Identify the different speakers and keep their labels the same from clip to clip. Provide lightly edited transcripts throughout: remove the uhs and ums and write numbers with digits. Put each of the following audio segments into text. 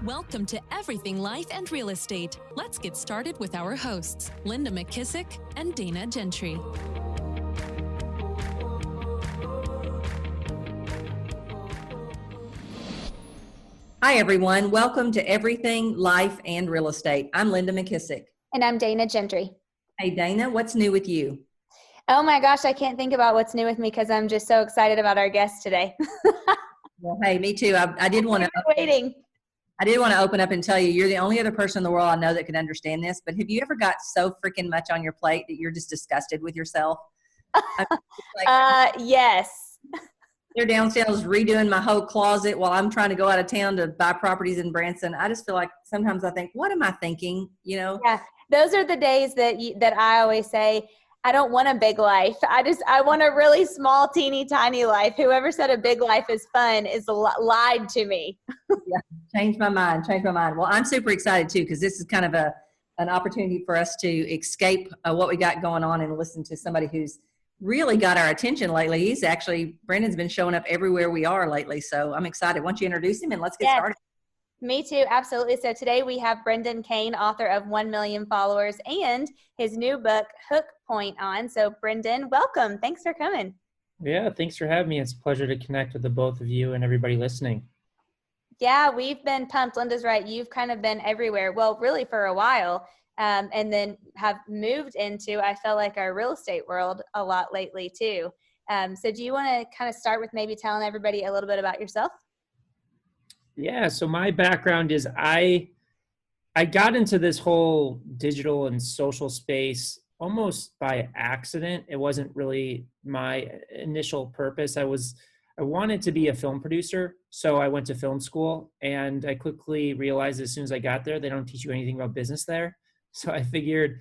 Speaker 1: Welcome to Everything Life and Real Estate. Let's get started with our hosts, Linda McKissick and Dana Gentry.
Speaker 2: Hi, everyone. Welcome to Everything Life and Real Estate. I'm Linda McKissick.
Speaker 3: And I'm Dana Gentry.
Speaker 2: Hey, Dana, what's new with you?
Speaker 3: Oh my gosh, I can't think about what's new with me because I'm just so excited about our guest today.
Speaker 2: Well, hey, me too. I did want to
Speaker 3: waiting.
Speaker 2: I did want to open up and tell you, you're the only other person in the world I know that can understand this, but have you ever got so freaking much on your plate that you're just disgusted with yourself?
Speaker 3: Yes.
Speaker 2: They're downstairs redoing my whole closet while I'm trying to go out of town to buy properties in Branson. I just feel like sometimes I think, what am I thinking? You know?
Speaker 3: Yeah. Those are the days that I always say, I don't want a big life. I want a really small, teeny, tiny life. Whoever said a big life is fun is lied to me.
Speaker 2: Yeah, changed my mind. Well, I'm super excited too, because this is kind of an opportunity for us to escape what we got going on and listen to somebody who's really got our attention lately. Brendan's been showing up everywhere we are lately. So I'm excited. Why don't you introduce him and let's get started.
Speaker 3: Me too. Absolutely. So today we have Brendan Kane, author of 1 Million Followers and his new book, Hook Point on. So Brendan, welcome. Thanks for coming.
Speaker 4: Yeah, thanks for having me. It's a pleasure to connect with the both of you and everybody listening.
Speaker 3: Yeah, we've been pumped. Linda's right. You've kind of been everywhere. Well, really for a while. And then have moved into, I feel like, our real estate world a lot lately too. So do you want to kind of start with maybe telling everybody a little bit about yourself?
Speaker 4: Yeah, so my background is I got into this whole digital and social space almost by accident. It wasn't really my initial purpose. I wanted to be a film producer, so I went to film school, and I quickly realized as soon as I got there, they don't teach you anything about business there. So I figured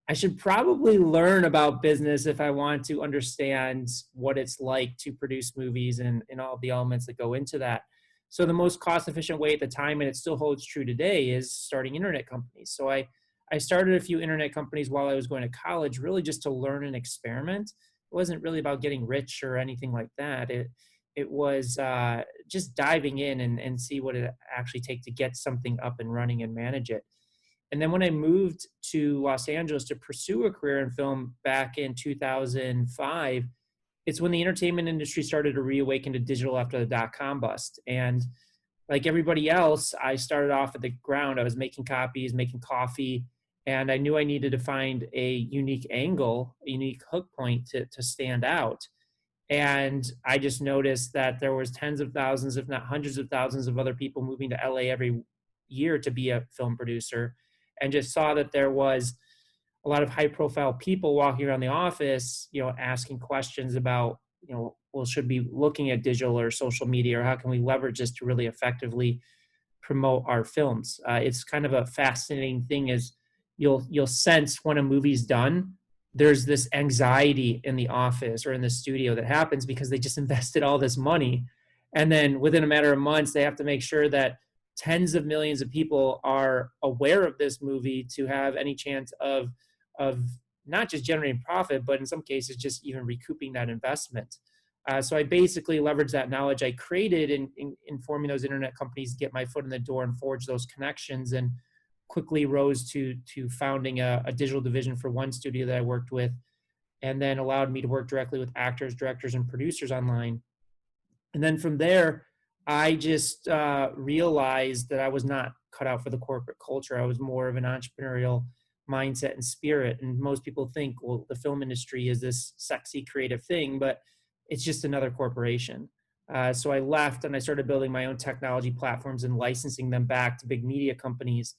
Speaker 4: I should probably learn about business if I want to understand what it's like to produce movies and all the elements that go into that. So the most cost-efficient way at the time, and it still holds true today, is starting internet companies. So I started a few internet companies while I was going to college, really just to learn and experiment. It wasn't really about getting rich or anything like that. It was just diving in and see what it actually take to get something up and running and manage it. And then when I moved to Los Angeles to pursue a career in film back in 2005, it's when the entertainment industry started to reawaken to digital after the dot-com bust. And like everybody else, I started off at the ground. I was making copies, making coffee, and I knew I needed to find a unique angle, a unique hook point to stand out. And I just noticed that there was tens of thousands, if not hundreds of thousands of other people moving to LA every year to be a film producer, and just saw that there was a lot of high profile people walking around the office, asking questions about, well, should we be looking at digital or social media, or how can we leverage this to really effectively promote our films? It's kind of a fascinating thing is you'll sense when a movie's done, there's this anxiety in the office or in the studio that happens because they just invested all this money. And then within a matter of months, they have to make sure that tens of millions of people are aware of this movie to have any chance of not just generating profit, but in some cases, just even recouping that investment. So I basically leveraged that knowledge I created in forming those internet companies, get my foot in the door and forge those connections, and quickly rose to founding a digital division for one studio that I worked with, and then allowed me to work directly with actors, directors, and producers online. And then from there, I just realized that I was not cut out for the corporate culture. I was more of an entrepreneurial mindset and spirit. And most people think, well, the film industry is this sexy, creative thing, but it's just another corporation. So I left and I started building my own technology platforms and licensing them back to big media companies.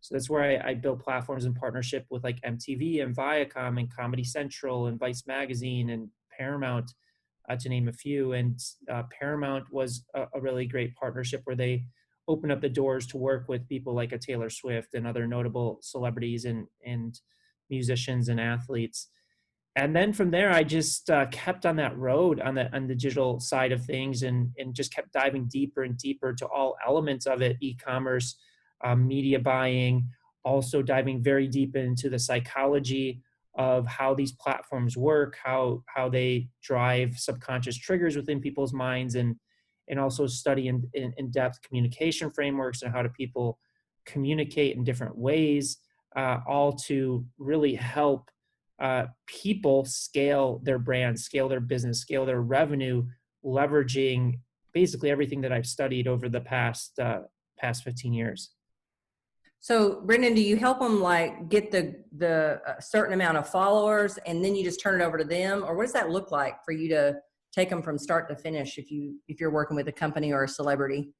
Speaker 4: So that's where I built platforms in partnership with like MTV and Viacom and Comedy Central and Vice Magazine and Paramount, to name a few. And Paramount was a really great partnership where they opened up the doors to work with people like a Taylor Swift and other notable celebrities and musicians and athletes. And then from there, I just kept on that road on the digital side of things and just kept diving deeper and deeper to all elements of it, e-commerce, media buying, also diving very deep into the psychology of how these platforms work, how they drive subconscious triggers within people's minds, and and also study in-depth communication frameworks and how do people communicate in different ways, all to really help people scale their brand, scale their business, scale their revenue, leveraging basically everything that I've studied over the past 15 years.
Speaker 2: So, Brendan, do you help them like get the certain amount of followers, and then you just turn it over to them, or what does that look like for you to take them from start to finish if you're working with a company or a celebrity?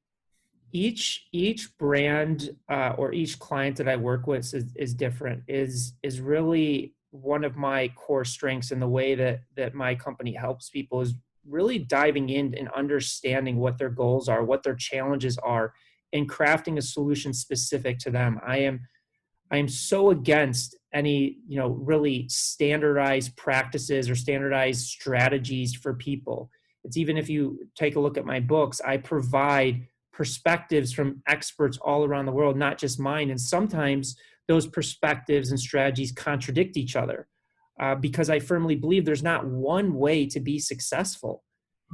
Speaker 4: Each brand or each client that I work with is different. Is really one of my core strengths in the way that my company helps people is really diving in and understanding what their goals are, what their challenges are, and crafting a solution specific to them. I am so against any, really standardized practices or standardized strategies for people. It's even if you take a look at my books, I provide perspectives from experts all around the world, not just mine. And sometimes those perspectives and strategies contradict each other because I firmly believe there's not one way to be successful.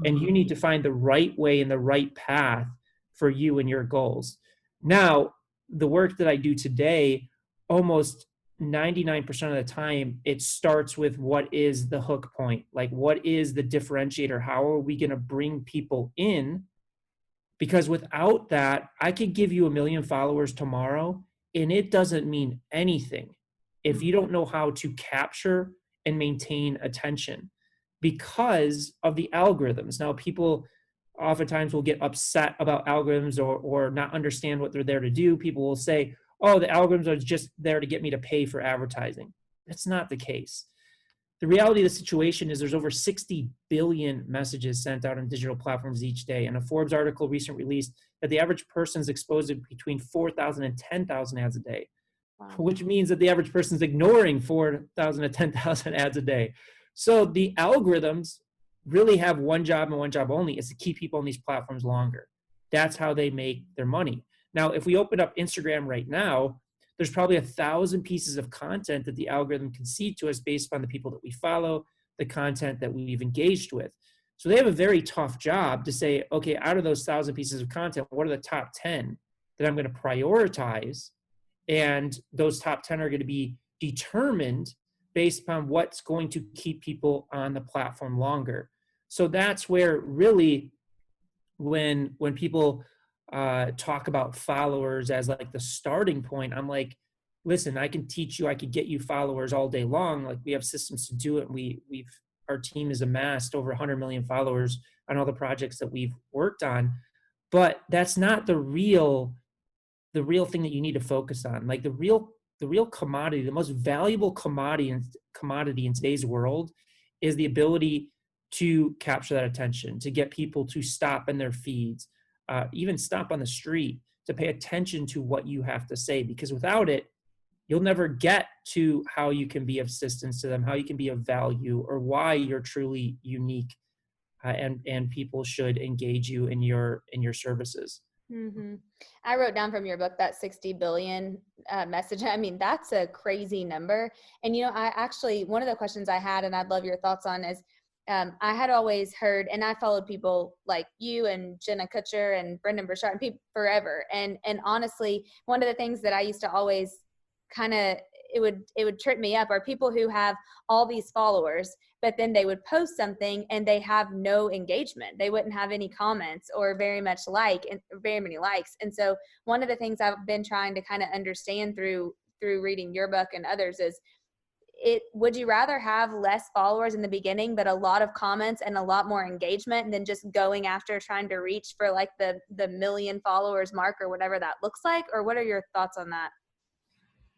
Speaker 4: And you need to find the right way and the right path for you and your goals. Now, the work that I do today, almost 99% of the time, it starts with what is the hook point? Like, what is the differentiator? How are we going to bring people in? Because without that, I could give you 1 million followers tomorrow, and it doesn't mean anything if you don't know how to capture and maintain attention because of the algorithms. Now, people oftentimes will get upset about algorithms or not understand what they're there to do. People will say, oh, the algorithms are just there to get me to pay for advertising. That's not the case. The reality of the situation is there's over 60 billion messages sent out on digital platforms each day. And a Forbes article recently released that the average person is exposed to between 4,000 and 10,000 ads a day, which means that the average person is ignoring 4,000 to 10,000 ads a day. So the algorithms really have one job and one job only, is to keep people on these platforms longer. That's how they make their money. Now, if we open up Instagram right now, there's probably 1,000 pieces of content that the algorithm can see to us based on the people that we follow, the content that we've engaged with. So they have a very tough job to say, okay, out of those 1,000 pieces of content, what are the top 10 that I'm going to prioritize? And those top 10 are going to be determined based upon what's going to keep people on the platform longer. So that's where really when people talk about followers as like the starting point, I'm like, listen, I can teach you, I could get you followers all day long. Like, we have systems to do it. Our team has amassed over 100 million followers on all the projects that we've worked on, but that's not the real thing that you need to focus on. Like the real commodity, the most valuable commodity in today's world is the ability to capture that attention, to get people to stop in their feeds, even stop on the street, to pay attention to what you have to say, because without it, you'll never get to how you can be of assistance to them, how you can be of value, or why you're truly unique, and people should engage you in your services.
Speaker 3: Mm-hmm. I wrote down from your book that 60 billion message. I mean, that's a crazy number. And, I actually, one of the questions I had, and I'd love your thoughts on, is I had always heard, and I followed people like you and Jenna Kutcher and Brendan Burchard and people forever. And honestly, one of the things that I used to always kind of, it would trip me up are people who have all these followers, but then they would post something and they have no engagement. They wouldn't have any comments or very many likes. And so one of the things I've been trying to kind of understand through reading your book and others is, would you rather have less followers in the beginning, but a lot of comments and a lot more engagement than just going after trying to reach for like the 1 million followers mark or whatever that looks like? Or what are your thoughts on that?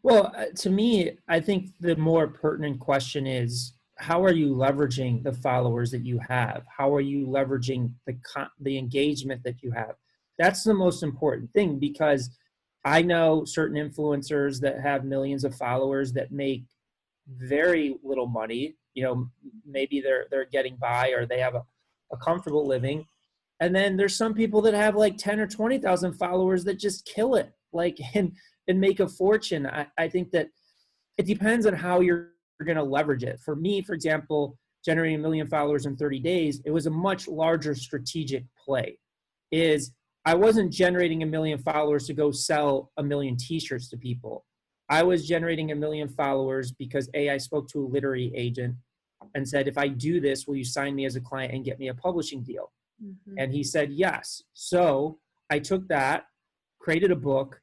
Speaker 4: Well, to me, I think the more pertinent question is, how are you leveraging the followers that you have? How are you leveraging the engagement that you have? That's the most important thing, because I know certain influencers that have millions of followers that make very little money. Maybe they're getting by, or they have a comfortable living. And then there's some people that have like 10 or 20,000 followers that just kill it, like, and make a fortune. I think that it depends on how you're going to leverage it. For me, for example, generating 1 million followers in 30 days, it was a much larger strategic play. is I wasn't generating 1 million followers to go sell 1 million t-shirts to people. I was generating 1 million followers because I spoke to a literary agent and said, if I do this, will you sign me as a client and get me a publishing deal?
Speaker 3: Mm-hmm.
Speaker 4: And he said, yes. So I took that, created a book,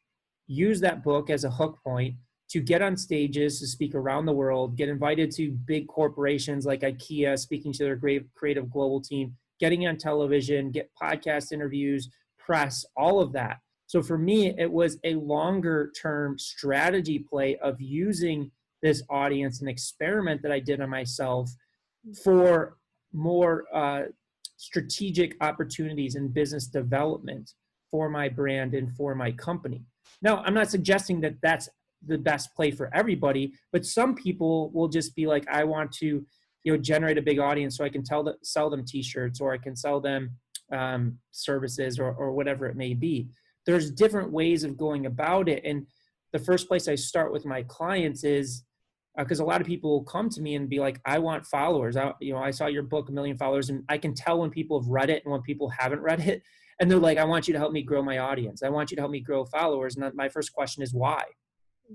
Speaker 4: used that book as a hook point to get on stages, to speak around the world, get invited to big corporations like IKEA, speaking to their great creative global team, getting on television, get podcast interviews, press, all of that. So for me, it was a longer term strategy play of using this audience, an experiment that I did on myself for more strategic opportunities in business development for my brand and for my company. Now, I'm not suggesting that that's the best play for everybody, but some people will just be like, I want to, generate a big audience so I can sell them t-shirts, or I can sell them services, or whatever it may be. There's different ways of going about it. And the first place I start with my clients is, because a lot of people will come to me and be like, I want followers. I saw your book, 1 Million Followers, and I can tell when people have read it and when people haven't read it. And they're like, I want you to help me grow my audience. I want you to help me grow followers. And my first question is, why?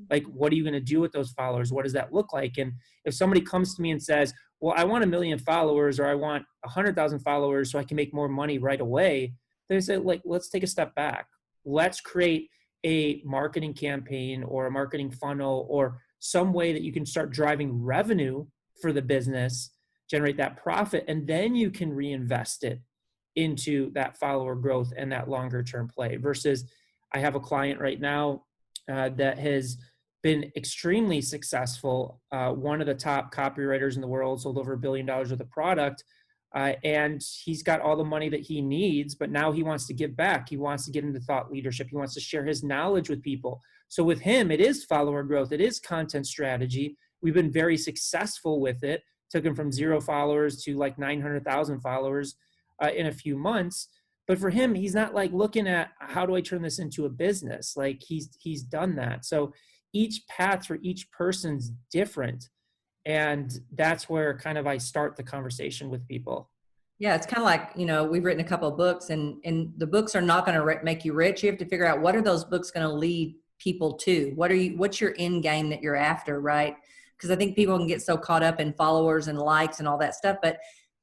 Speaker 4: Like, what are you going to do with those followers? What does that look like? And if somebody comes to me and says, well, I want 1 million followers, or I want 100,000 followers so I can make more money right away, they say, like, let's take a step back. Let's create a marketing campaign or a marketing funnel or some way that you can start driving revenue for the business, generate that profit, and then you can reinvest it into that follower growth and that longer term play. Versus, I have a client right now that has been extremely successful, one of the top copywriters in the world, sold over $1 billion worth of product, and he's got all the money that he needs, but now he wants to give back. He wants to get into thought leadership. He wants to share his knowledge with people. So with him, it is follower growth. It is content strategy. We've been very successful with it. Took him from 0 followers to like 900,000 followers in a few months. But for him, he's not like looking at, how do I turn this into a business? Like he's done that. So each path for each person's different. And that's where kind of I start the conversation with people.
Speaker 2: Yeah, it's kind of like, we've written a couple of books, and the books are not going to make you rich. You have to figure out, what are those books going to lead people to? What's your end game that you're after, right? Because I think people can get so caught up in followers and likes and all that stuff, but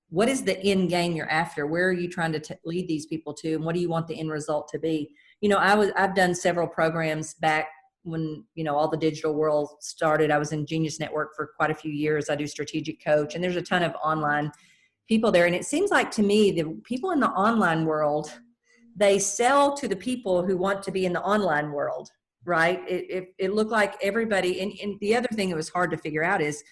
Speaker 2: what is the end game you're after? Where are you trying to lead these people to? And what do you want the end result to be? I've done several programs back when, all the digital world started. I was in Genius Network for quite a few years. I do strategic coach, and there's a ton of online people there. And it seems like to me, the people in the online world, they sell to the people who want to be in the online world, right? It looked like everybody, and the other thing that was hard to figure out is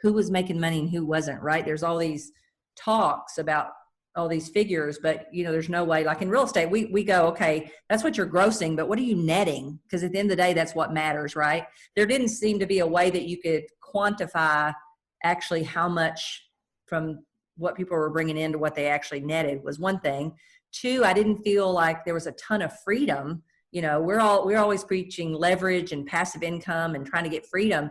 Speaker 2: who was making money and who wasn't, right? There's all these talks about all these figures, but there's no way. Like in real estate, we go, okay, that's what you're grossing, but what are you netting? Because at the end of the day, that's what matters, right? There didn't seem to be a way that you could quantify actually how much from what people were bringing in to what they actually netted was one thing. Two, I didn't feel like there was a ton of freedom. We're always preaching leverage and passive income and trying to get freedom.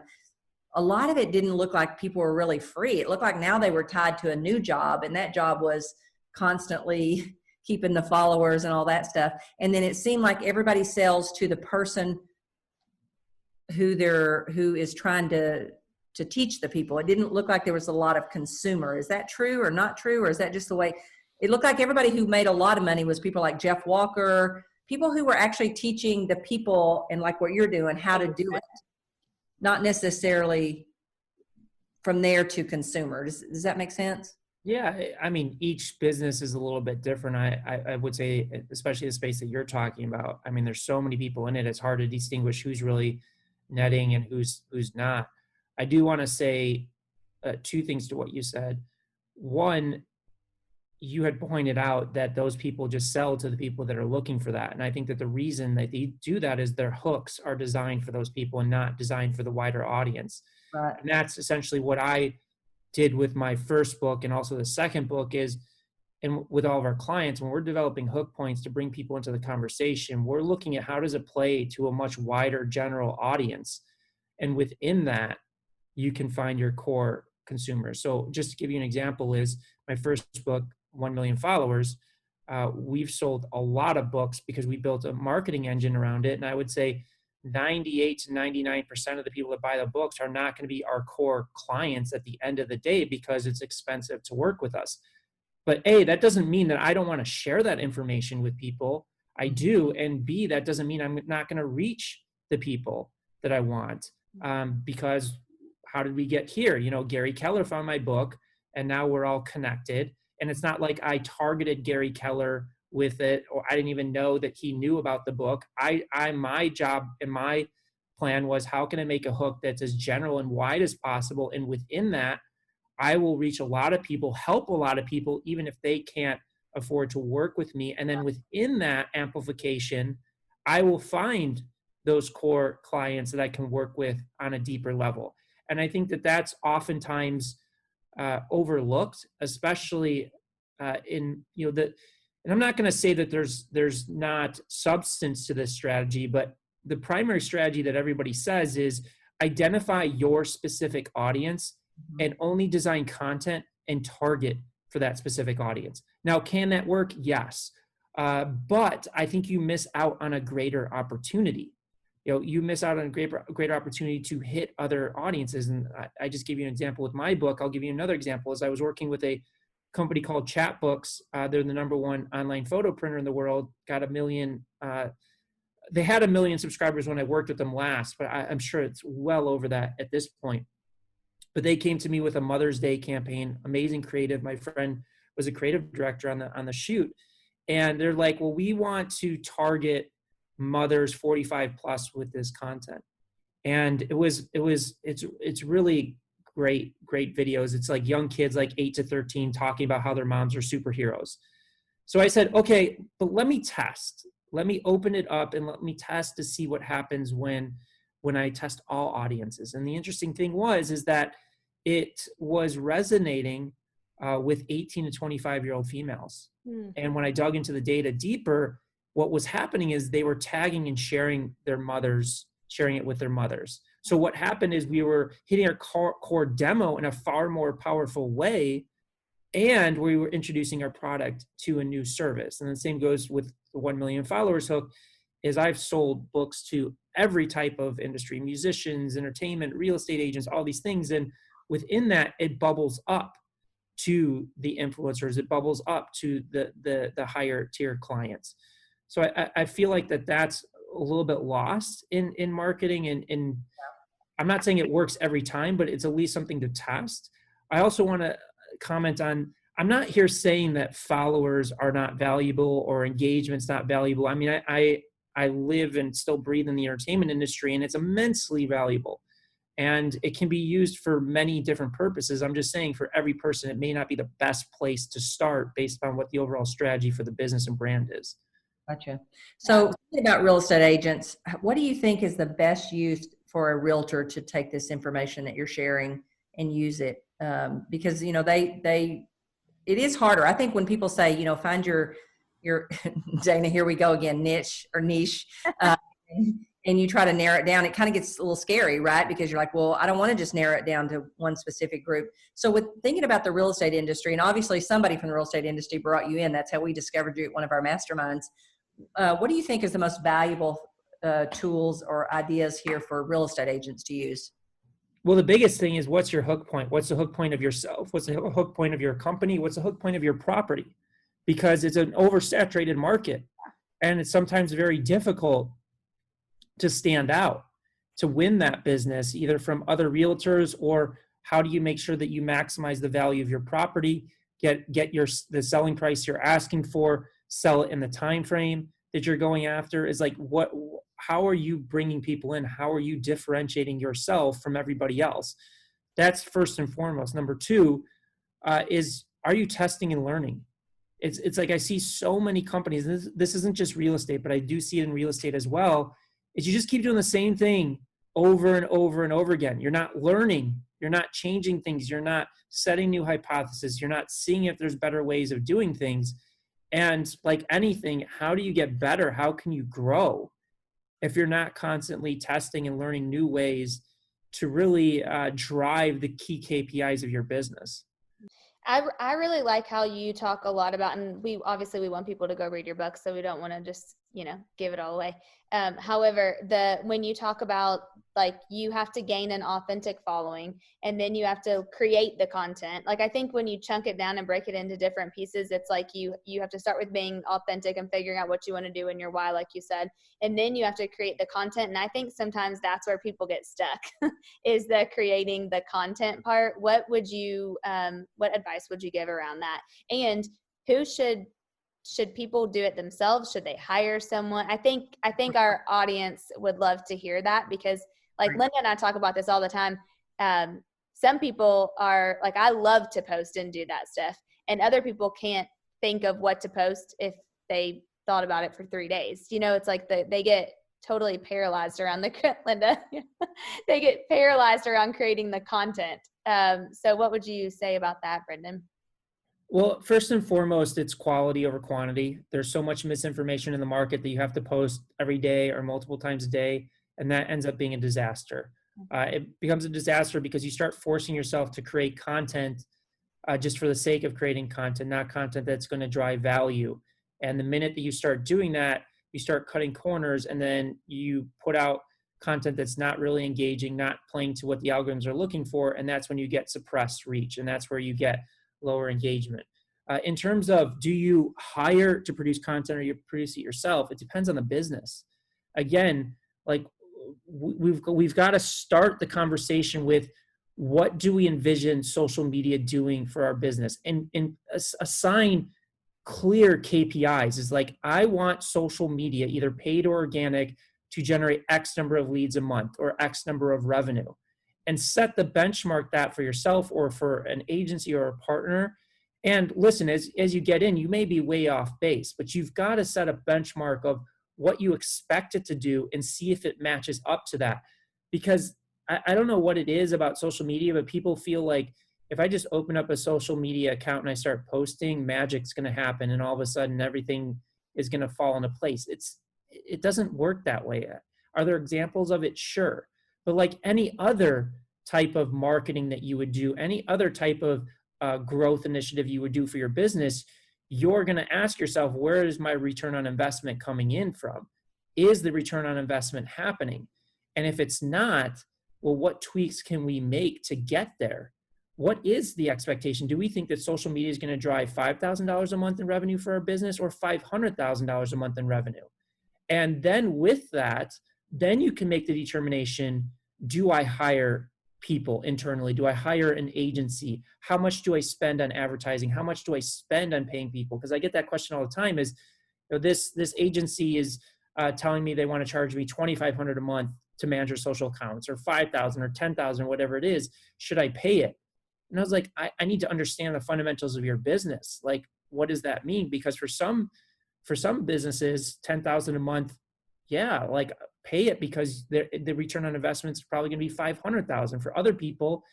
Speaker 2: A lot of it didn't look like people were really free. It looked like now they were tied to a new job, and that job was constantly keeping the followers and all that stuff. And then it seemed like everybody sells to the person who is trying to teach the people. It didn't look like there was a lot of consumer. Is that true or not true? Or is that just the way it looked like? Everybody who made a lot of money was people like Jeff Walker, people who were actually teaching the people, and like what you're doing, how to do it. Not necessarily from there to consumer. Does that make sense?
Speaker 4: Yeah, I mean, each business is a little bit different. I would say, especially the space that you're talking about. I mean, there's so many people in it. It's hard to distinguish who's really netting and who's not. I do want to say two things to what you said. One, you had pointed out that those people just sell to the people that are looking for that. And I think that the reason that they do that is their hooks are designed for those people and not designed for the wider audience.
Speaker 2: Right.
Speaker 4: And that's essentially what I did with my first book, and also the second book is, and with all of our clients, when we're developing hook points to bring people into the conversation, we're looking at how does it play to a much wider general audience. And within that, you can find your core consumers. So just to give you an example, is my first book, 1 Million Followers, we've sold a lot of books because we built a marketing engine around it. And I would say 98 to 99% of the people that buy the books are not going to be our core clients at the end of the day because it's expensive to work with us. But A, that doesn't mean that I don't want to share that information with people. I do. And B, that doesn't mean I'm not going to reach the people that I want. Because how did we get here? You know, Gary Keller found my book and now we're all connected. And it's not like I targeted Gary Keller with it, or I didn't even know that he knew about the book. My job and my plan was, how can I make a hook that's as general and wide as possible? And within that, I will reach a lot of people, help a lot of people, even if they can't afford to work with me. And then within that amplification, I will find those core clients that I can work with on a deeper level. And I think that that's oftentimes overlooked, especially in, you know, and I'm not going to say that there's not substance to this strategy, but the primary strategy that everybody says is identify your specific audience and only design content and target for that specific audience. Now, can that work? Yes. But I think you miss out on a greater opportunity. You know, you miss out on a greater opportunity to hit other audiences. And I just gave you an example with my book. I'll give you another example. As I was working with a company called Chatbooks. They're the #1 online photo printer in the world. Got 1 million. They had 1 million subscribers when I worked with them last, but I'm sure it's well over that at this point. But they came to me with a Mother's Day campaign, amazing creative. My friend was a creative director on the shoot. And they're like, well, we want to target mothers 45 plus with this content. And it's really great videos. It's like young kids, like 8 to 13, talking about how their moms are superheroes. So I said, okay, but let me test. Let me open it up and let me test to see what happens when I test all audiences. And the interesting thing is that it was resonating with 18 to 25-year-old females. And when I dug into the data deeper, what was happening is they were tagging and sharing it with their mothers. So what happened is we were hitting our core demo in a far more powerful way, and we were introducing our product to a new service. And the same goes with the 1 million followers hook, is I've sold books to every type of industry, musicians, entertainment, real estate agents, all these things. And within that, it bubbles up to the influencers. It bubbles up to the higher tier clients. So I feel like that's a little bit lost in marketing. And I'm not saying it works every time, but it's at least something to test. I also want to comment on, I'm not here saying that followers are not valuable or engagement's not valuable. I mean, I live and still breathe in the entertainment industry, and it's immensely valuable. And it can be used for many different purposes. I'm just saying, for every person, it may not be the best place to start based on what the overall strategy for the business and brand is.
Speaker 2: Gotcha. So thinking about real estate agents, what do you think is the best use for a realtor to take this information that you're sharing and use it? Because, you know, it is harder. I think when people say, you know, find your Dana, here we go again, niche, and you try to narrow it down, it kind of gets a little scary, right? Because you're like, well, I don't want to just narrow it down to one specific group. So with thinking about the real estate industry, and obviously somebody from the real estate industry brought you in, that's how we discovered you at one of our masterminds. What do you think is the most valuable tools or ideas here for real estate agents to use?
Speaker 4: Well, the biggest thing is, what's your hook point? What's the hook point of yourself? What's the hook point of your company? What's the hook point of your property? Because it's an oversaturated market, and it's sometimes very difficult to stand out, to win that business, either from other realtors, or how do you make sure that you maximize the value of your property, get the selling price you're asking for, sell it in the time frame that you're going after. Is like, how are you bringing people in? How are you differentiating yourself from everybody else? That's first and foremost. Number two is, are you testing and learning? It's like, I see so many companies, this isn't just real estate, but I do see it in real estate as well, is you just keep doing the same thing over and over and over again. You're not learning. You're not changing things. You're not setting new hypotheses. You're not seeing if there's better ways of doing things. And like anything, how do you get better? How can you grow if you're not constantly testing and learning new ways to really drive the key KPIs of your business?
Speaker 3: I really like how you talk a lot about, and we want people to go read your book, so we don't want to just, give it all away. However, when you talk about, like, you have to gain an authentic following, and then you have to create the content. Like, I think when you chunk it down and break it into different pieces, it's like you have to start with being authentic and figuring out what you want to do and your why, like you said, and then you have to create the content. And I think sometimes that's where people get stuck is the creating the content part. What advice would you give around that? And who should people do it themselves? Should they hire someone? I think our audience would love to hear that, because like Linda and I talk about this all the time. Some people are like, I love to post and do that stuff, and other people can't think of what to post if they thought about it for 3 days. It's like they get totally paralyzed around Linda, they get paralyzed around creating the content. So what would you say about that, Brendan?
Speaker 4: Well, first and foremost, it's quality over quantity. There's so much misinformation in the market that you have to post every day or multiple times a day, and that ends up being a disaster. It becomes a disaster because you start forcing yourself to create content just for the sake of creating content, not content that's going to drive value. And the minute that you start doing that, you start cutting corners, and then you put out content that's not really engaging, not playing to what the algorithms are looking for, and that's when you get suppressed reach, and that's where you get lower engagement. In terms of, do you hire to produce content or you produce it yourself? It depends on the business. Again, like we've got to start the conversation with, what do we envision social media doing for our business, and assign clear KPIs. Is like, I want social media, either paid or organic, to generate X number of leads a month or X number of revenue, and set the benchmark that for yourself or for an agency or a partner. And listen, as you get in, you may be way off base, but you've got to set a benchmark of what you expect it to do and see if it matches up to that. Because I don't know what it is about social media, but people feel like if I just open up a social media account and I start posting, magic's going to happen, and all of a sudden everything is going to fall into place. It doesn't work that way. Are there examples of it? Sure. But like any other type of marketing that you would do, any other type of growth initiative you would do for your business, you're going to ask yourself, where is my return on investment coming in from? Is the return on investment happening? And if it's not, well, what tweaks can we make to get there? What is the expectation? Do we think that social media is going to drive $5,000 a month in revenue for our business, or $500,000 a month in revenue? And then with that, then you can make the determination, do I hire people internally? Do I hire an agency? How much do I spend on advertising? How much do I spend on paying people? Because I get that question all the time, is, this agency is telling me they want to charge me $2,500 a month to manage their social accounts, or $5,000 or $10,000, whatever it is. Should I pay it? And I was like, I need to understand the fundamentals of your business. Like, what does that mean? Because for some businesses, $10,000 a month, yeah, like, pay it, because the return on investment is probably going to be $500,000. For other people,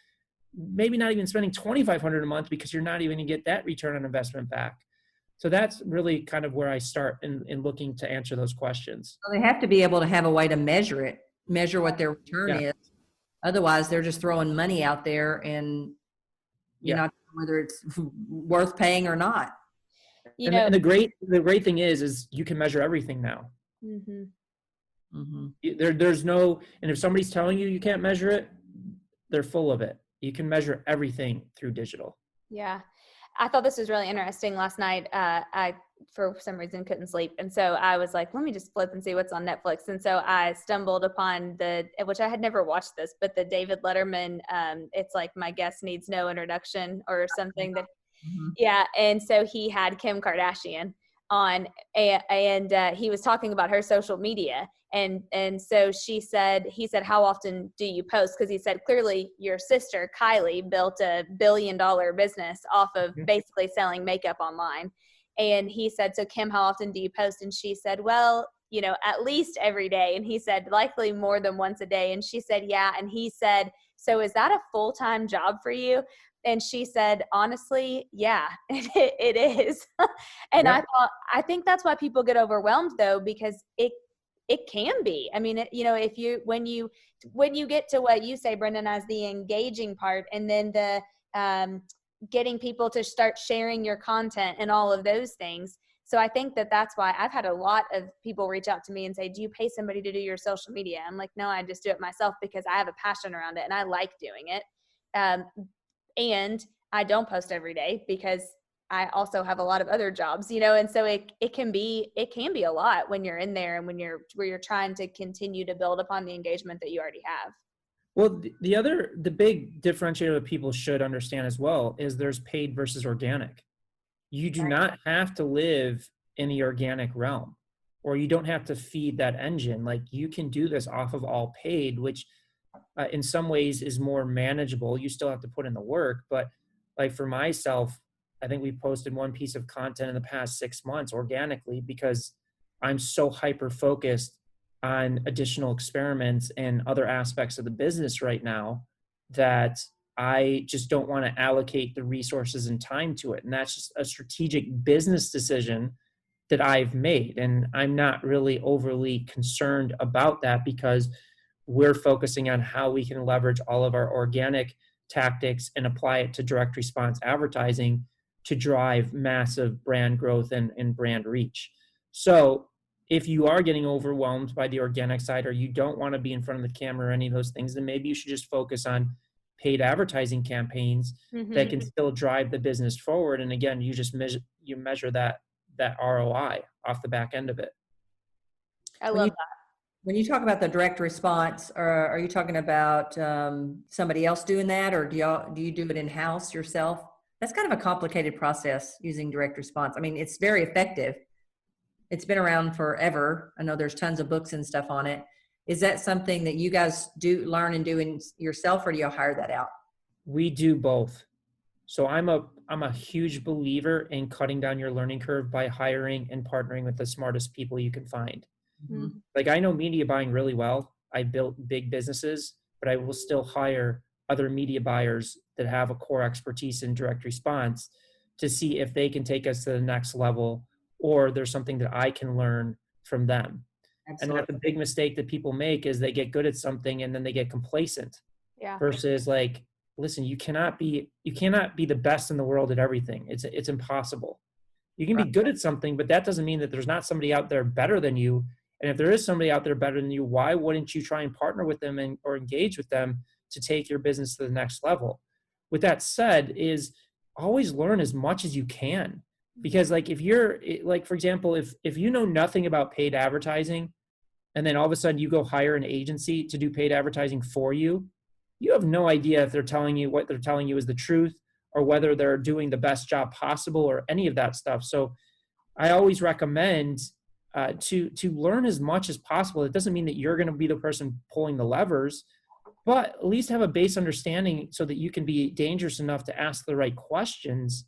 Speaker 4: maybe not even spending $2,500 a month, because you're not even going to get that return on investment back. So that's really kind of where I start in looking to answer those questions.
Speaker 2: Well, they have to be able to have a way to measure what their return is. Otherwise, they're just throwing money out there, and you're not sure whether it's worth paying or not.
Speaker 4: And the great thing is you can measure everything now.
Speaker 3: Mm-hmm.
Speaker 2: Mm-hmm.
Speaker 4: There's no, and if somebody's telling you can't measure it, they're full of it. You can measure everything through digital.
Speaker 3: Yeah. I thought this was really interesting last night. I, for some reason, couldn't sleep. And so I was like, let me just flip and see what's on Netflix. And so I stumbled upon which I had never watched this, but the David Letterman, it's like My Guest Needs No Introduction or something that, yeah. And so he had Kim Kardashian on, and he was talking about her social media. And so he said, how often do you post? Because he said, clearly your sister, Kylie, built $1 billion business off of basically selling makeup online. And he said, so Kim, how often do you post? And she said, well, at least every day. And he said, likely more than once a day. And she said, yeah. And he said, so is that a full-time job for you? And she said, honestly, yeah, it is. And I think that's why people get overwhelmed, though, because it can be. I mean, when you get to what you say, Brendan, as the engaging part, and then getting people to start sharing your content and all of those things. So I think that that's why I've had a lot of people reach out to me and say, do you pay somebody to do your social media? I'm like, no, I just do it myself because I have a passion around it and I like doing it. And I don't post every day because I also have a lot of other jobs, and so it can be a lot when you're in there and when you're trying to continue to build upon the engagement that you already have.
Speaker 4: Well, the big differentiator that people should understand as well is there's paid versus organic. You do not have to live in the organic realm, or you don't have to feed that engine. Like, you can do this off of all paid, which in some ways is more manageable. You still have to put in the work, but like for myself, I think we posted one piece of content in the past 6 months organically because I'm so hyper focused on additional experiments and other aspects of the business right now that I just don't want to allocate the resources and time to it. And that's just a strategic business decision that I've made. And I'm not really overly concerned about that because we're focusing on how we can leverage all of our organic tactics and apply it to direct response advertising to drive massive brand growth and brand reach. So if you are getting overwhelmed by the organic side, or you don't want to be in front of the camera or any of those things, then maybe you should just focus on paid advertising campaigns that can still drive the business forward. And again, you just measure that ROI off the back end of it.
Speaker 3: I love that.
Speaker 2: When you talk about the direct response, are you talking about somebody else doing that, or do you do it in-house yourself? That's kind of a complicated process, using direct response. I mean, it's very effective. It's been around forever. I know there's tons of books and stuff on it. Is that something that you guys do learn and do yourself, or do you hire that out?
Speaker 4: We do both. So I'm a huge believer in cutting down your learning curve by hiring and partnering with the smartest people you can find.
Speaker 2: Mm-hmm.
Speaker 4: Like, I know media buying really well. I built big businesses, but I will still hire other media buyers that have a core expertise in direct response to see if they can take us to the next level, or there's something that I can learn from them. Absolutely. And that's a big mistake that people make, is they get good at something and then they get complacent.
Speaker 3: Yeah.
Speaker 4: Versus, like, listen, you cannot be the best in the world at everything. It's impossible. You can be good at something, but that doesn't mean that there's not somebody out there better than you. And if there is somebody out there better than you, why wouldn't you try and partner with them or engage with them to take your business to the next level? With that said, is always learn as much as you can. Because, like, if you're, like, for example, if you know nothing about paid advertising, and then all of a sudden you go hire an agency to do paid advertising for you, you have no idea if they're telling you what they're telling you is the truth, or whether they're doing the best job possible, or any of that stuff. So I always recommend to learn as much as possible. It doesn't mean that you're going to be the person pulling the levers, but at least have a base understanding so that you can be dangerous enough to ask the right questions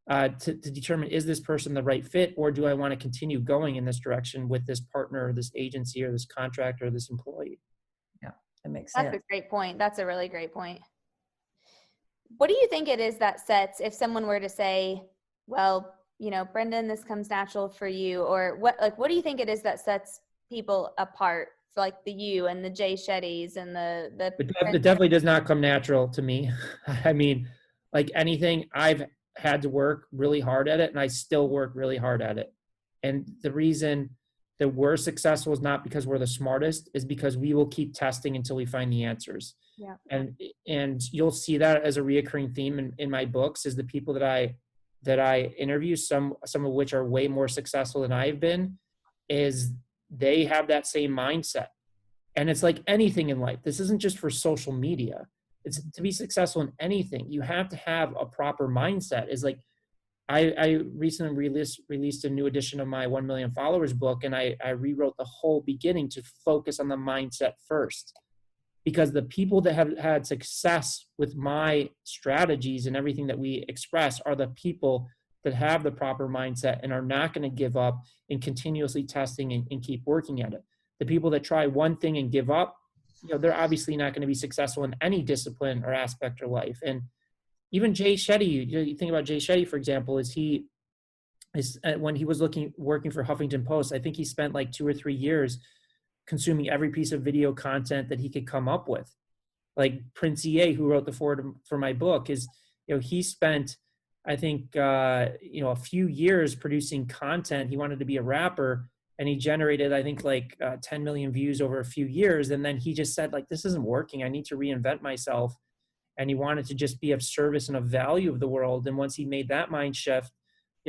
Speaker 4: to determine, is this person the right fit, or do I want to continue going in this direction with this partner or this agency or this contractor or this employee?
Speaker 2: Yeah, that makes sense.
Speaker 3: That's a great point. That's a really great point. What do you think it is that sets, if someone were to say, well, Brendan, this comes natural for you, or what do you think it is that sets people apart, for like the you and the Jay Shettys and
Speaker 4: it definitely does not come natural to me. I mean, like anything, I've had to work really hard at it, and I still work really hard at it. And the reason that we're successful is not because we're the smartest, is because we will keep testing until we find the answers.
Speaker 3: Yeah.
Speaker 4: And you'll see that as a reoccurring theme in my books, is the people that I interview, some of which are way more successful than I've been, is they have that same mindset. And it's like anything in life. This isn't just for social media. It's to be successful in anything. You have to have a proper mindset. Is like, I recently released a new edition of my 1 million followers book, and I rewrote the whole beginning to focus on the mindset first. Because the people that have had success with my strategies and everything that we express are the people that have the proper mindset and are not going to give up and continuously testing and keep working at it. The people that try one thing and give up, they're obviously not going to be successful in any discipline or aspect of life. And even Jay Shetty, you think about Jay Shetty, for example, when he was working for Huffington Post, I think he spent like 2 or 3 years consuming every piece of video content that he could come up with. Like Prince EA, who wrote the foreword for my book, is he spent, I think, a few years producing content. He wanted to be a rapper, and he generated, I think, like 10 million views over a few years. And then he just said, like, this isn't working. I need to reinvent myself. And he wanted to just be of service and of value of the world. And once he made that mind shift,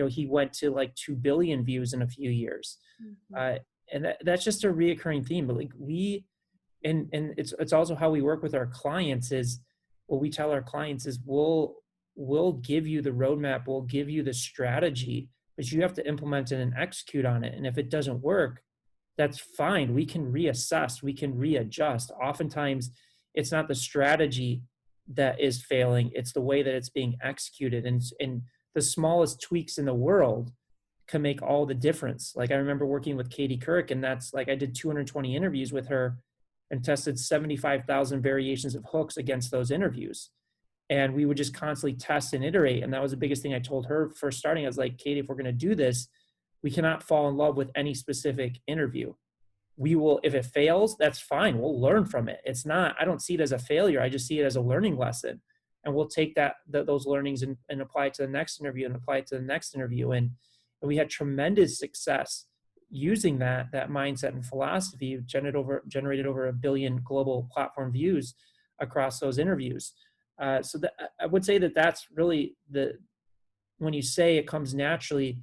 Speaker 4: he went to like 2 billion views in a few years. And that's just a reoccurring theme. But like and it's also how we work with our clients is what we tell our clients is we'll give you the roadmap, we'll give you the strategy, but you have to implement it and execute on it. And if it doesn't work, that's fine. We can reassess, we can readjust. Oftentimes it's not the strategy that is failing, it's the way that it's being executed. And the smallest tweaks in the world can make all the difference. Like I remember working with Katie Couric, and that's like I did 220 interviews with her and tested 75,000 variations of hooks against those interviews. And we would just constantly test and iterate. And that was the biggest thing I told her first starting. I was like, Katie, if we're going to do this, we cannot fall in love with any specific interview. We will, if it fails, that's fine. We'll learn from it. It's not, I don't see it as a failure. I just see it as a learning lesson. And we'll take those learnings and apply it to the next interview and apply it to the next interview. And we had tremendous success using that mindset and philosophy. Generated over 1 billion global platform views across those interviews. So that, I would say that's really when you say it comes naturally,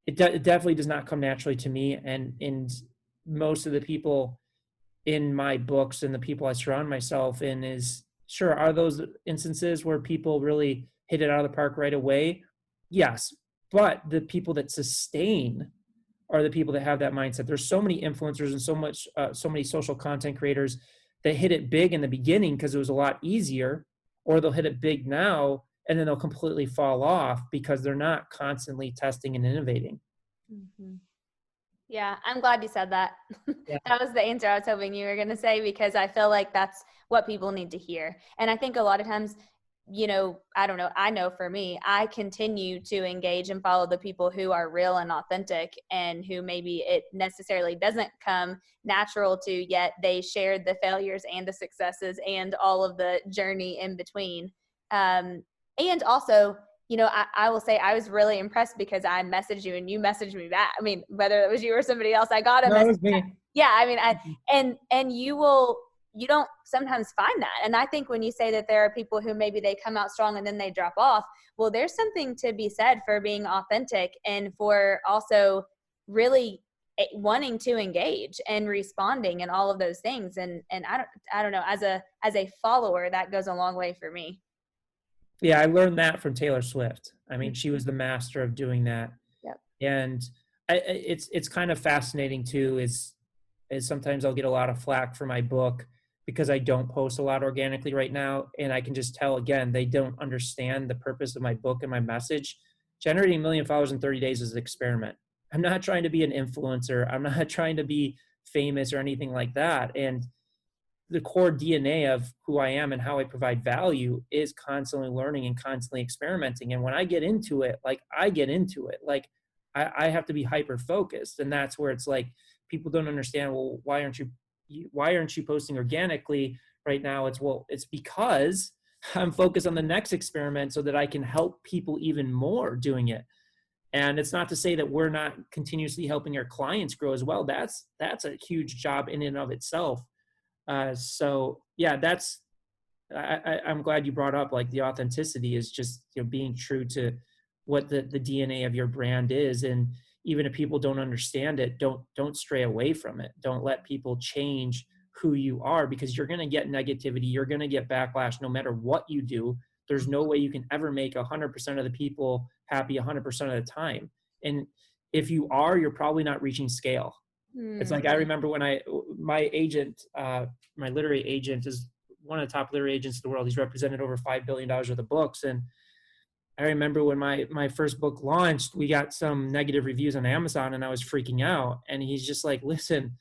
Speaker 4: it definitely does not come naturally to me. And most of the people in my books and the people I surround myself in are those instances where people really hit it out of the park right away? Yes. But the people that sustain are the people that have that mindset. There's so many influencers and so many social content creators that hit it big in the beginning because it was a lot easier, or they'll hit it big now and then they'll completely fall off because they're not constantly testing and innovating.
Speaker 3: Mm-hmm. Yeah, I'm glad you said that.
Speaker 4: Yeah.
Speaker 3: That was the answer I was hoping you were going to say, because I feel like that's what people need to hear. And I think a lot of times, I don't know, I know for me, I continue to engage and follow the people who are real and authentic, and who maybe it necessarily doesn't come natural to, yet they shared the failures and the successes and all of the journey in between. And also, I will say I was really impressed because I messaged you and you messaged me back. I mean, whether it was you or somebody else, I got a message.
Speaker 4: It was me.
Speaker 3: Yeah, I mean, and you don't sometimes find that. And I think when you say that there are people who maybe they come out strong and then they drop off, well, there's something to be said for being authentic and for also really wanting to engage and responding and all of those things. And I don't know, as a follower, that goes a long way for me.
Speaker 4: Yeah, I learned that from Taylor Swift. I mean, she was the master of doing that.
Speaker 3: Yep.
Speaker 4: And it's kind of fascinating too, is sometimes I'll get a lot of flack for my book because I don't post a lot organically right now. And I can just tell, again, they don't understand the purpose of my book and my message. Generating 1 million followers in 30 days is an experiment. I'm not trying to be an influencer. I'm not trying to be famous or anything like that. And the core DNA of who I am and how I provide value is constantly learning and constantly experimenting. And when I get into it, I have to be hyper focused. And that's where it's like, people don't understand, well, why aren't you posting organically right now? It's because I'm focused on the next experiment so that I can help people even more doing it. And it's not to say that we're not continuously helping our clients grow as well. That's a huge job in and of itself. So yeah, I'm glad you brought up, like, the authenticity is just, being true to what the DNA of your brand is. And even if people don't understand it, don't stray away from it. Don't let people change who you are, because you're going to get negativity. You're going to get backlash no matter what you do. There's no way you can ever make 100% of the people happy 100% of the time. And if you are, you're probably not reaching scale. It's like, I remember when my agent, my literary agent is one of the top literary agents in the world. He's represented over $5 billion worth of books. And I remember when my first book launched, we got some negative reviews on Amazon and I was freaking out. And he's just like, listen,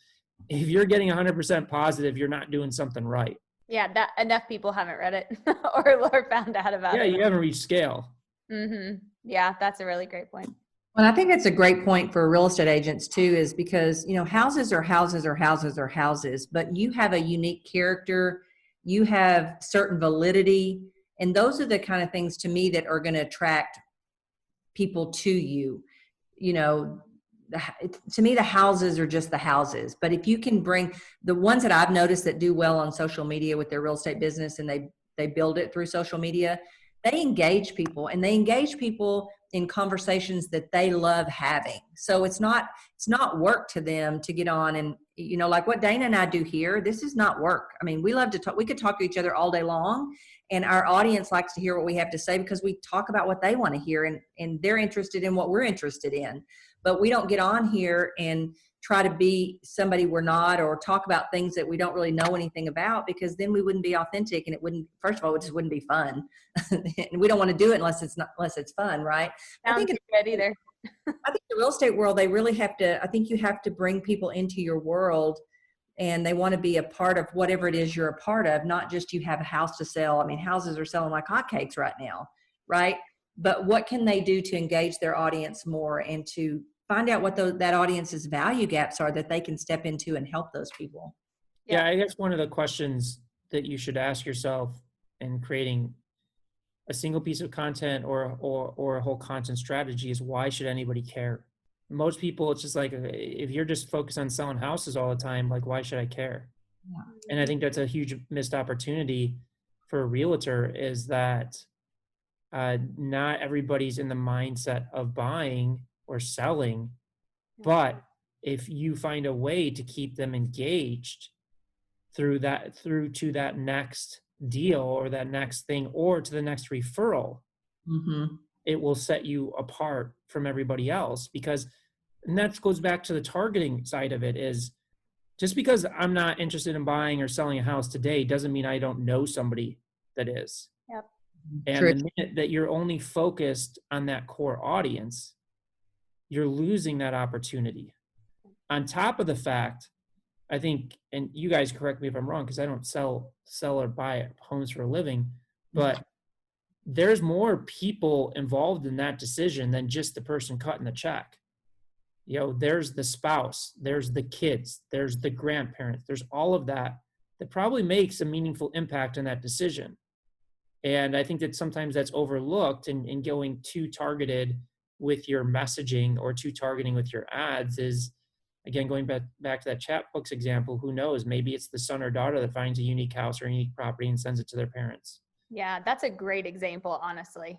Speaker 4: if you're getting 100% positive, you're not doing something right.
Speaker 3: Yeah, that enough people haven't read it or found out about it.
Speaker 4: Yeah, you haven't reached scale.
Speaker 3: Mm-hmm. Yeah, that's a really great point.
Speaker 2: Well, I think that's a great point for real estate agents too, is because, houses are houses are houses are houses, but you have a unique character. You have certain validity And those are the kind of things to me that are going to attract people to you. You know, to me, the houses are just the houses. But if you can bring the ones that I've noticed that do well on social media with their real estate business, and they build it through social media, they engage people, and they engage people in conversations that they love having. So it's not work to them to get on and, you know, like what Dana and I do here, this is not work. I mean, we love to talk, we could talk to each other all day long, and our audience likes to hear what we have to say because we talk about what they want to hear, and they're interested in what we're interested in. But we don't get on here and try to be somebody we're not, or talk about things that we don't really know anything about, because then we wouldn't be authentic, and it wouldn't, first of all, it just wouldn't be fun. And we don't want to do it unless it's fun, right?
Speaker 3: Sounds
Speaker 2: I think
Speaker 3: good either.
Speaker 2: I think the real estate world, they really have to, I think you have to bring people into your world, and they want to be a part of whatever it is you're a part of, not just you have a house to sell. I mean, houses are selling like hotcakes right now, right? But what can they do to engage their audience more, and to find out what that audience's value gaps are that they can step into and help those people?
Speaker 4: Yeah, I guess one of the questions that you should ask yourself in creating a single piece of content or a whole content strategy is, why should anybody care? Most people, it's just like, if you're just focused on selling houses all the time, like, why should I care?
Speaker 2: Yeah.
Speaker 4: And I think that's a huge missed opportunity for a realtor, is that not everybody's in the mindset of buying or selling, but if you find a way to keep them engaged through to that next deal, or that next thing, or to the next referral, it will set you apart from everybody else. Because, and that goes back to the targeting side of it, is just because I'm not interested in buying or selling a house today doesn't mean I don't know somebody that is.
Speaker 3: Yep.
Speaker 4: And
Speaker 2: True.
Speaker 4: the minute that you're only focused on that core audience, you're losing that opportunity. On top of the fact, I think, and you guys correct me if I'm wrong, because I don't sell or buy homes for a living, but there's more people involved in that decision than just the person cutting the check. You know, there's the spouse, there's the kids, there's the grandparents, there's all of that probably makes a meaningful impact on that decision. And I think that sometimes that's overlooked, and going too targeted with your messaging or too targeting with your ads is, again, going back to that chat books example, who knows, maybe it's the son or daughter that finds a unique house or a unique property and sends it to their parents.
Speaker 3: Yeah, that's a great example, honestly.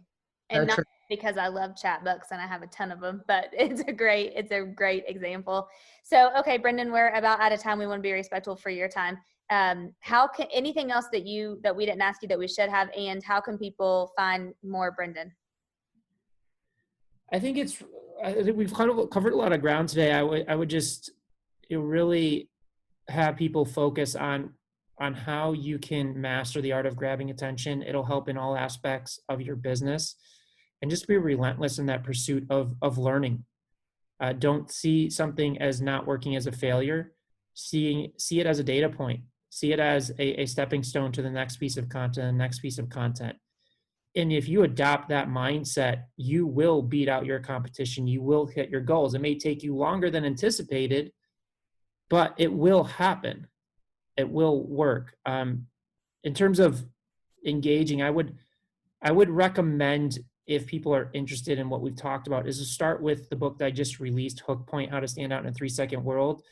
Speaker 3: And not because I love chat books and I have a ton of them, but it's a great example. So, okay, Brendan, we're about out of time. We want to be respectful for your time. How can, anything else that we didn't ask you that we should have, and how can people find more Brendan?
Speaker 4: I think we've kind of covered a lot of ground today. I would just really have people focus on how you can master the art of grabbing attention. It'll help in all aspects of your business, and just be relentless in that pursuit of learning. Don't see something as not working as a failure. See it as a data point. See it as a stepping stone to the next piece of content. And if you adopt that mindset, you will beat out your competition. You will hit your goals. It may take you longer than anticipated, but it will happen. It will work. In terms of engaging, I would recommend, if people are interested in what we've talked about, is to start with the book that I just released, Hook Point: How to Stand Out in a 3-Second World.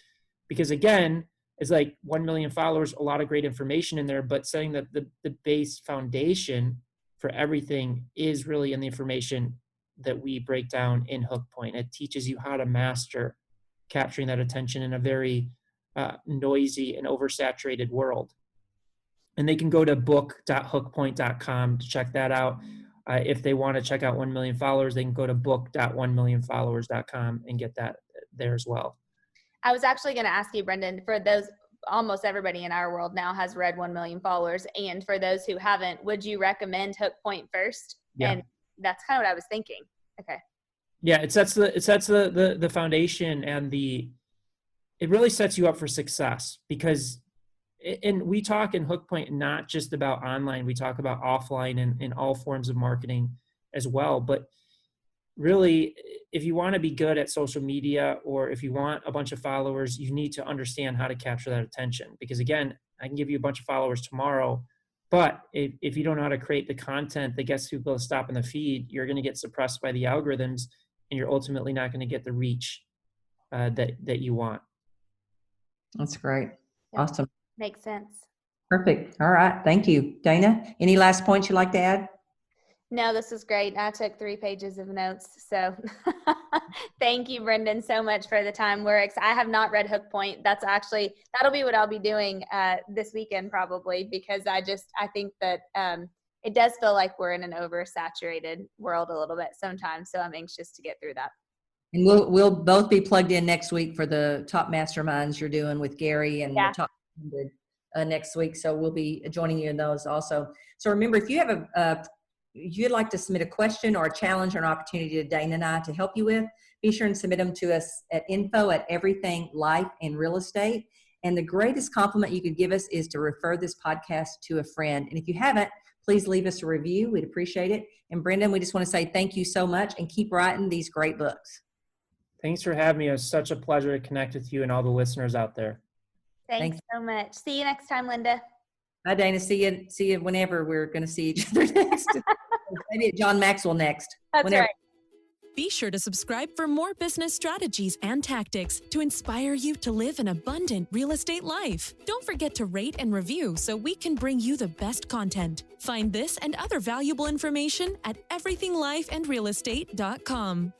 Speaker 4: Because again, it's like 1 million followers, a lot of great information in there, but setting the base foundation for everything is really in the information that we break down in Hook Point. It teaches you how to master capturing that attention in a very noisy and oversaturated world. And they can go to book.hookpoint.com to check that out. If they want to check out 1 million followers, they can go to book.1millionfollowers.com and get that there as well.
Speaker 3: I was actually going to ask you, Brendan, for those, almost everybody in our world now has read 1 million followers. And for those who haven't, would you recommend Hook Point first?
Speaker 4: Yeah.
Speaker 3: And that's kind of what I was thinking. Okay.
Speaker 4: Yeah, it sets the foundation, and it really sets you up for success, because, and we talk in Hook Point not just about online, we talk about offline and in all forms of marketing as well. But really, if you want to be good at social media, or if you want a bunch of followers, you need to understand how to capture that attention. Because again, I can give you a bunch of followers tomorrow, But if you don't know how to create the content that gets people to stop in the feed, you're going to get suppressed by the algorithms, and you're ultimately not going to get the reach that you want.
Speaker 2: That's great.
Speaker 3: Yep.
Speaker 2: Awesome.
Speaker 3: Makes sense.
Speaker 2: Perfect. All right. Thank you. Dana, any last points you'd like to add?
Speaker 3: No, this is great. I took 3 pages of notes. So thank you, Brendan, so much for the time. I have not read Hook Point. That'll be what I'll be doing this weekend probably, because I think that it does feel like we're in an oversaturated world a little bit sometimes. So I'm anxious to get through that.
Speaker 2: And we'll both be plugged in next week for the top masterminds you're doing with Gary and the top 100 next week. So we'll be joining you in those also. So remember, if you have you'd like to submit a question or a challenge or an opportunity to Dana and I to help you with, be sure and submit them to us at info@everything life and real estate. And the greatest compliment you could give us is to refer this podcast to a friend. And if you haven't, please leave us a review. We'd appreciate it. And Brendan, we just want to say thank you so much and keep writing these great books.
Speaker 4: Thanks for having me. It was such a pleasure to connect with you and all the listeners out there.
Speaker 3: Thanks so much. See you next time, Linda.
Speaker 2: Bye, Dana. See you whenever we're going to see each other next. Maybe at John Maxwell next.
Speaker 3: That's
Speaker 2: whenever.
Speaker 3: right.
Speaker 1: Be sure to subscribe for more business strategies and tactics to inspire you to live an abundant real estate life. Don't forget to rate and review so we can bring you the best content. Find this and other valuable information at everythinglifeandrealestate.com.